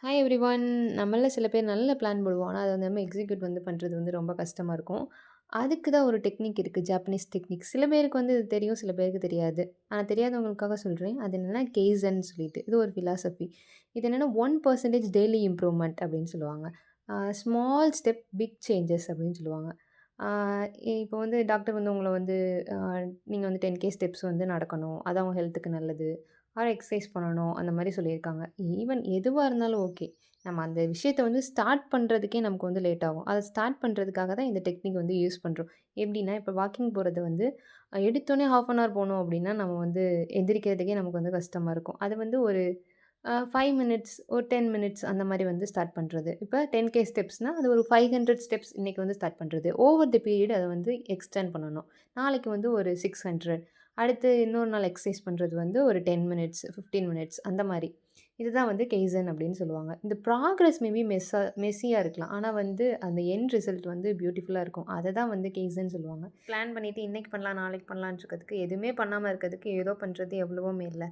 Hi everyone. நம்மள்ல சில பேர் நல்ல பிளான் போடுவோம். ஆனா, அத வந்து நம்ம எக்ஸிக்யூட் பண்றது வந்து ரொம்ப கஷ்டமா இருக்கும். அதுக்கு தான் ஒரு டெக்னிக் இருக்கு. Japanese technique. சில பேருக்கு வந்து இது தெரியும், சில பேருக்கு தெரியாது. ஆனா தெரியாதவங்களுக்காக சொல்றேன். அது என்னன்னா கெய்சன் சொல்லிட்டு. இது ஒரு பிலாசபி. இது என்னன்னா 1% டெய்லி இம்ப்ரூவ்மென்ட் அப்படின்னு சொல்லுவாங்க. ஸ்மால் ஸ்டெப் பிக் சேஞ்சஸ் அப்படின்னு சொல்லுவாங்க. ஆ இப்போ வந்து டாக்டர் வந்து உங்கள வந்து அ நீங்க வந்து 10K ஸ்டெப்ஸ் வந்து நடக்கணும். அது அவங்க ஹெல்த்துக்கு நல்லது. ஆர் எக்சர்சைஸ் பண்ணணும். அந்த மாரி சொல்லியிருக்காங்க. ஈவன் எதுவா இருந்தாலும் ஓகே. நம்ம அந்த விஷயத்த வந்து ஸ்டார்ட் பண்றதுக்கே நமக்கு வந்து லேட் ஆகும். அத ஸ்டார்ட் பண்றதுக்காக தான் இந்த டெக்னிக் வந்து யூஸ் பண்றோம். எப்படின்னா, இப்ப வாக்கிங் போறது வந்து எடுத்தோனே 1/2 அன் ஹவர் போனோம் அப்படின்னா, நம்ம வந்து எந்திரிக்கிறதுக்கே நமக்கு வந்து கஷ்டமா இருக்கும். அது வந்து ஒரு 5 மினிட்ஸ், ஒரு 10 மினிட்ஸ் அந்த மாரி வந்து ஸ்டார்ட் பண்றது. இப்ப 10K ஸ்டெப்ஸ்னா, அது ஒரு 500 ஸ்டெப்ஸ் இன்னைக்கு வந்து ஸ்டார்ட் பண்றது. ஓவர் தி பீரியட் அத வந்து எக்ஸ்டெண்ட் பண்ணணும். நாளைக்கு வந்து ஒரு 600 அடுத்து இன்னொரு நாள் எக்சர்சைஸ் பண்றது வந்து ஒரு 10 மினிட்ஸ், 15 மினிட்ஸ் அந்த மாரி. இதுதான் வந்து கெய்சன் அப்படின்னு சொல்லுவாங்க. இந்த ப்ராக்ரஸ் மேபி மெஸ்ஸியா இருக்கலாம். ஆனா வந்து அந்த எண்ட் ரிசல்ட் வந்து பியூட்டிஃபுல்லா இருக்கும். அத தான் வந்து கெய்சன்னு சொல்லுவாங்க. பிளான் பண்ணிட்டு இன்னைக்கு பண்ணலாம், நாளைக்கு பண்ணலான்னு இருக்கதுக்கு, எதுவுமே பண்ணாம இருக்கிறதுக்கு ஏதோ பண்றது எவ்வளவோ மேல்ல.